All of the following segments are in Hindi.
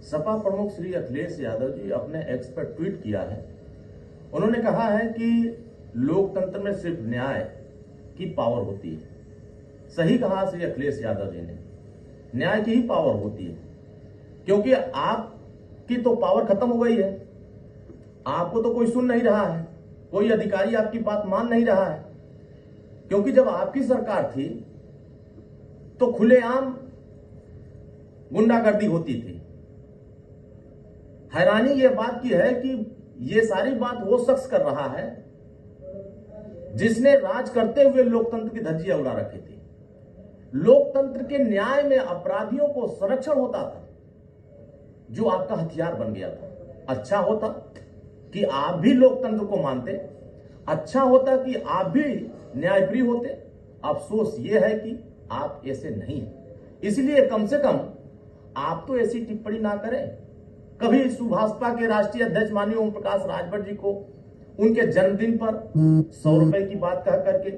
सपा प्रमुख श्री अखिलेश यादव जी अपने एक्स पर ट्वीट किया है। उन्होंने कहा है कि लोकतंत्र में सिर्फ न्याय की पावर होती है। सही कहा श्री अखिलेश यादव जी ने, न्याय की ही पावर होती है, क्योंकि आपकी तो पावर खत्म हो गई है। आपको तो कोई सुन नहीं रहा है, कोई अधिकारी आपकी बात मान नहीं रहा है, क्योंकि जब आपकी सरकार थी तो खुलेआम गुंडागर्दी होती थी। हैरानी यह बात की है कि यह सारी बात वो शख्स कर रहा है जिसने राज करते हुए लोकतंत्र की धज्जियां उड़ा रखी थी। लोकतंत्र के न्याय में अपराधियों को संरक्षण होता था, जो आपका हथियार बन गया था। अच्छा होता कि आप भी लोकतंत्र को मानते, अच्छा होता कि आप भी न्यायप्रिय होते। अफसोस यह है कि आप ऐसे नहीं हैं। इसलिए कम से कम आप तो ऐसी टिप्पणी ना करें। कभी सुभाषपा के राष्ट्रीय अध्यक्ष माननीय ओम प्रकाश राजभर जी को उनके जन्मदिन पर 100 रुपए की बात कह करके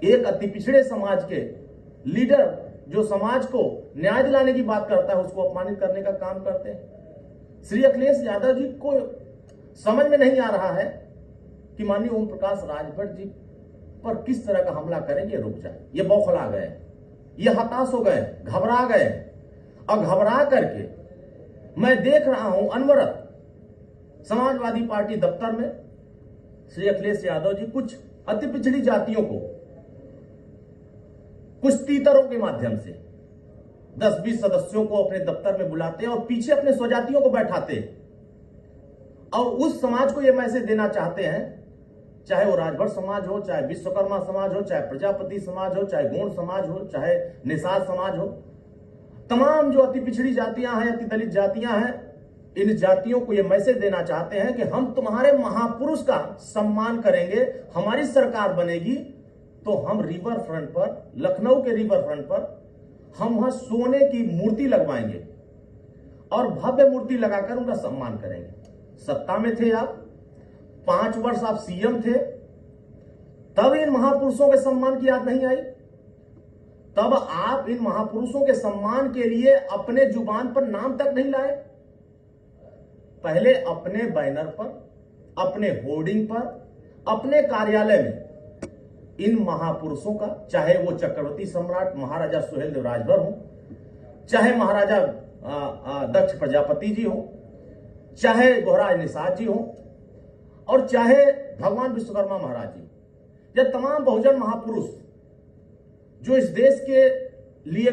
एक अति पिछड़े समाज के लीडर जो समाज को न्याय दिलाने की बात करता है, उसको अपमानित करने का काम करते हैं। श्री अखिलेश यादव जी को समझ में नहीं आ रहा है कि माननीय ओम प्रकाश राजभर जी पर किस तरह का हमला करेंगे, रुक जाए। ये बौखला गए, ये हताश हो गए, घबरा गए, और घबरा करके मैं देख रहा हूं अनवरत समाजवादी पार्टी दफ्तर में श्री अखिलेश यादव जी कुछ अति पिछड़ी जातियों को कुछ तीतरों के माध्यम से 10-20 सदस्यों को अपने दफ्तर में बुलाते और पीछे अपने स्वजातियों को बैठाते और उस समाज को यह मैसेज देना चाहते हैं, चाहे वो राजभर समाज हो, चाहे विश्वकर्मा समाज हो, चाहे प्रजापति समाज हो, चाहे गौड़ समाज हो, चाहे निषाद समाज हो, तमाम जो अति पिछड़ी जातियां हैं, अति दलित जातियां हैं, इन जातियों को यह मैसेज देना चाहते हैं कि हम तुम्हारे महापुरुष का सम्मान करेंगे। हमारी सरकार बनेगी तो हम रिवर फ्रंट पर, लखनऊ के रिवर फ्रंट पर हम वहां सोने की मूर्ति लगवाएंगे और भव्य मूर्ति लगाकर उनका सम्मान करेंगे। सत्ता में थे आप, 5 वर्ष आप सीएम थे, तब इन महापुरुषों के सम्मान की याद नहीं आई? तब आप इन महापुरुषों के सम्मान के लिए अपने जुबान पर नाम तक नहीं लाए? पहले अपने बैनर पर, अपने होर्डिंग पर, अपने कार्यालय में इन महापुरुषों का, चाहे वो चक्रवर्ती सम्राट महाराजा सुहेलदेव राजभर हो, चाहे महाराजा दक्ष प्रजापति जी हो, चाहे गोहराज निषाद जी हो, और चाहे भगवान विश्वकर्मा महाराज जी, यह तमाम बहुजन महापुरुष जो इस देश के लिए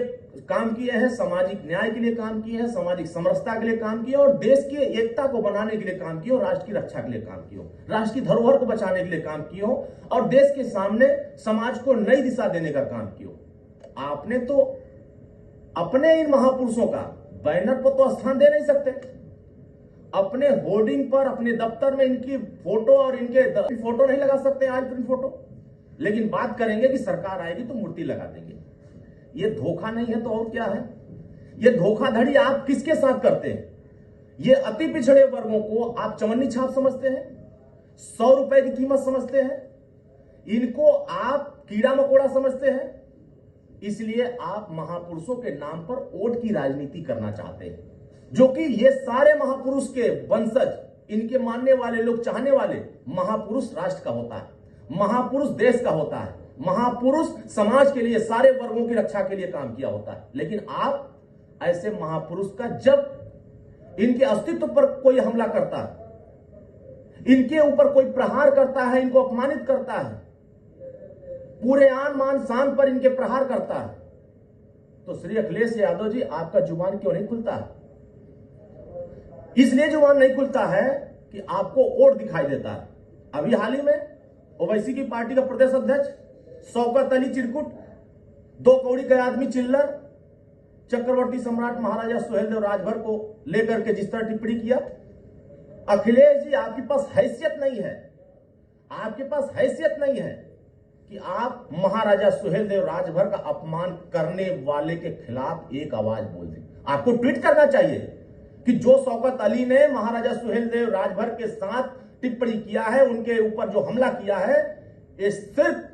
काम किए हैं, सामाजिक न्याय के लिए काम किए हैं, सामाजिक समरसता के लिए काम किए और देश की एकता को बनाने के लिए काम किए, राष्ट्र की रक्षा के लिए काम किए, राष्ट्र की धरोहर को बचाने के लिए काम किए और देश के सामने समाज को नई दिशा देने का काम किए। आपने तो अपने इन महापुरुषों का बैनर पर तो स्थान दे नहीं सकते, अपने होर्डिंग पर, अपने दफ्तर में इनकी फोटो और इनके फोटो नहीं लगा सकते आज प्रिंट फोटो, लेकिन बात करेंगे कि सरकार आएगी तो मूर्ति लगा देंगे। ये धोखा नहीं है तो और क्या है? ये धोखाधड़ी आप किसके साथ करते हैं? ये अति पिछड़े वर्गों को आप चवन्नी छाप समझते हैं, 100 रुपए की कीमत समझते हैं, इनको आप कीड़ा मकोड़ा समझते हैं। इसलिए आप महापुरुषों के नाम पर वोट की राजनीति करना चाहते हैं, जो कि ये सारे महापुरुष के वंशज, इनके मानने वाले लोग, चाहने वाले, महापुरुष राष्ट्र का होता है, महापुरुष देश का होता है, महापुरुष समाज के लिए, सारे वर्गों की रक्षा के लिए काम किया होता है। लेकिन आप ऐसे महापुरुष का जब इनके अस्तित्व पर कोई हमला करता है, इनके ऊपर कोई प्रहार करता है, इनको अपमानित करता है, पूरे आन मान शान पर इनके प्रहार करता है, तो श्री अखिलेश यादव जी आपका जुबान क्यों नहीं खुलता है? इसलिए जुबान नहीं खुलता है कि आपको वोट दिखाई देता है। अभी हाल ही में ओवैसी की पार्टी का प्रदेश अध्यक्ष शौकत अली चिरकुट, 2 कौड़ी के आदमी चिल्लर, चक्रवर्ती सम्राट महाराजा सुहेलदेव राजभर को लेकर के जिस तरह टिप्पणी किया, अखिलेश जी आपके पास हैसियत नहीं है, आपके पास हैसियत नहीं है कि आप महाराजा सुहेलदेव राजभर का अपमान करने वाले के खिलाफ एक आवाज बोल दें। आपको ट्वीट करना चाहिए कि जो शौकत अली ने महाराजा सुहेलदेव राजभर के साथ टिप्पणी किया है, उनके ऊपर जो हमला किया है, ये सिर्फ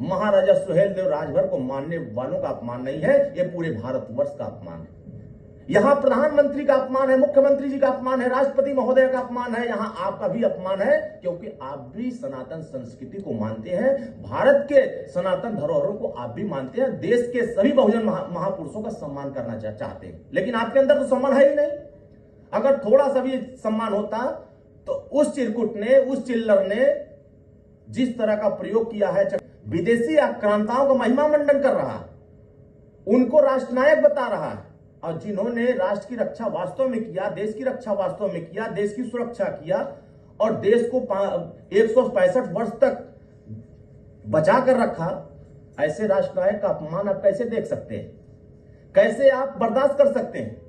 महाराजा सुहेलदेव राजभर को मानने वालों का अपमान नहीं है, ये पूरे भारतवर्ष का अपमान है। यहां प्रधानमंत्री का अपमान है, मुख्यमंत्री जी का अपमान है, राष्ट्रपति महोदय का अपमान है, यहां आपका भी अपमान है, क्योंकि आप भी सनातन संस्कृति को मानते हैं, भारत के सनातन धरोहरों को आप भी मानते हैं, देश के सभी बहुजन महापुरुषों का सम्मान करना चाहते हैं, लेकिन आपके अंदर तो सम्मान है ही नहीं। अगर थोड़ा सा भी सम्मान होता तो उस चिरकुट ने, उस चिल्लर ने जिस तरह का प्रयोग किया है, विदेशी आक्रांताओं का महिमा मंडन कर रहा है, उनको राष्ट्रनायक बता रहा है, और जिन्होंने राष्ट्र की रक्षा वास्तव में किया, देश की रक्षा वास्तव में किया, देश की सुरक्षा किया और देश को 165 वर्ष तक बचा कर रखा, ऐसे राष्ट्रनायक का अपमान आप कैसे देख सकते हैं? कैसे आप बर्दाश्त कर सकते हैं?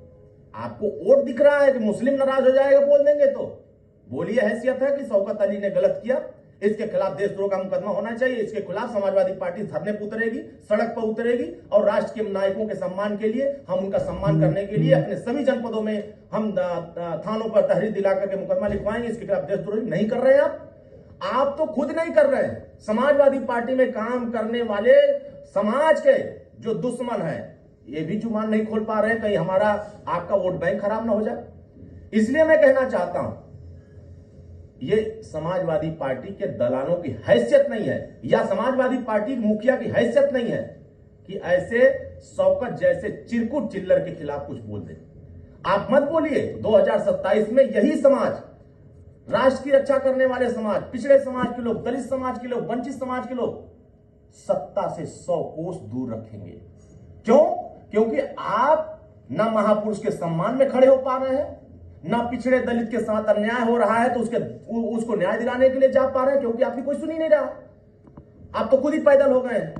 आपको वोट दिख रहा है कि मुस्लिम नाराज हो जाएगा बोल देंगे तो बोलिए, हैसियत है कि शौकत अली ने गलत किया, इसके खिलाफ देशद्रोह का मुकदमा होना चाहिए, इसके खिलाफ समाजवादी पार्टी धरने पर उतरेगी, सड़क पर उतरेगी, और राष्ट्र के नायकों के सम्मान के लिए, हम उनका सम्मान करने के लिए अपने सभी जनपदों में हम थानों पर तहरीर दिला करके मुकदमा लिखवाएंगे। इसके खिलाफ देशद्रोह नहीं कर रहे हैं आप तो खुद नहीं कर रहे हैं। समाजवादी पार्टी में काम करने वाले समाज के जो दुश्मन है, ये भी जुबान नहीं खोल पा रहे हैं, कहीं हमारा आपका वोट बैंक खराब ना हो जाए। इसलिए मैं कहना चाहता हूं, ये समाजवादी पार्टी के दलालों की हैसियत नहीं है, या समाजवादी पार्टी के मुखिया की हैसियत नहीं है कि ऐसे शौकत जैसे चिरकुट चिल्लर के खिलाफ कुछ बोल दे। आप मत बोलिए। 2027 में यही समाज, राष्ट्र की रक्षा करने वाले समाज, पिछड़े समाज के लोग, दलित समाज के लोग, वंचित समाज के लोग सत्ता से 100 कोस दूर रखेंगे। क्यों? क्योंकि आप ना महापुरुष के सम्मान में खड़े हो पा रहे हैं, ना पिछड़े दलित के साथ अन्याय हो रहा है तो उसको न्याय दिलाने के लिए जा पा रहे हैं, क्योंकि आपकी कोई सुन ही नहीं रहा, आप तो खुद ही पैदल हो गए हैं।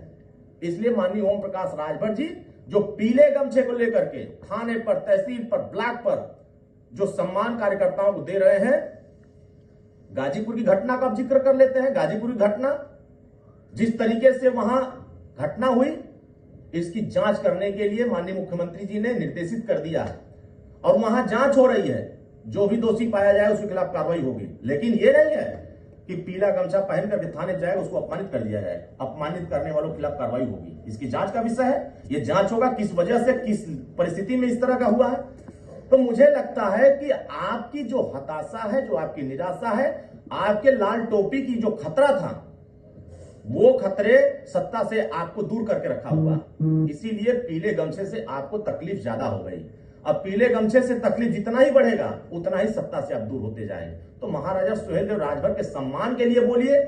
इसलिए माननीय ओम प्रकाश राजभर जी जो पीले गमछे को लेकर के थाने पर, तहसील पर, ब्लॉक पर जो सम्मान कार्यकर्ताओं को दे रहे हैं, गाजीपुर की घटना का जिक्र कर लेते हैं। गाजीपुर की घटना, जिस तरीके से वहां घटना हुई, इसकी जांच करने के लिए माननीय मुख्यमंत्री जी ने निर्देशित कर दिया है और वहां जांच हो रही है। जो भी दोषी पाया जाए उसके खिलाफ कार्रवाई होगी। लेकिन यह नहीं है कि पीला गमछा पहन करके थाने जाएगा, उसको अपमानित कर दिया जाए। अपमानित करने वालों के खिलाफ कार्रवाई होगी। इसकी जांच का विषय है। यह जांच होगा किस वजह से, किस परिस्थिति में इस तरह का हुआ है। तो मुझे लगता है कि आपकी जो हताशा है, जो आपकी निराशा है, आपके लाल टोपी की जो खतरा था, वो खतरे सत्ता से आपको दूर करके रखा हुआ, इसीलिए पीले गमछे से आपको तकलीफ ज्यादा हो गई। अब पीले गमछे से तकलीफ जितना ही बढ़ेगा उतना ही सत्ता से आप दूर होते जाएंगे। तो महाराजा सुहेलदेव राजभर के सम्मान के लिए बोलिए,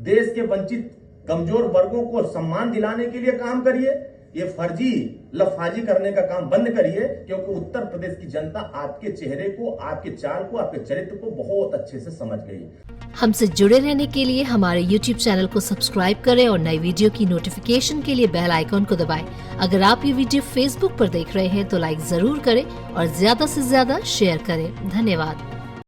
देश के वंचित कमजोर वर्गों को सम्मान दिलाने के लिए काम करिए। ये फर्जी लफाजी करने का काम बंद करिए, क्योंकि उत्तर प्रदेश की जनता आपके चेहरे को, आपके चाल को, आपके चरित्र को बहुत अच्छे से समझ गई। हमसे जुड़े रहने के लिए हमारे YouTube चैनल को सब्सक्राइब करें और नई वीडियो की नोटिफिकेशन के लिए बेल आइकॉन को दबाएं। अगर आप ये वीडियो Facebook पर देख रहे हैं तो लाइक जरूर करें और ज्यादा से ज्यादा शेयर करें। धन्यवाद।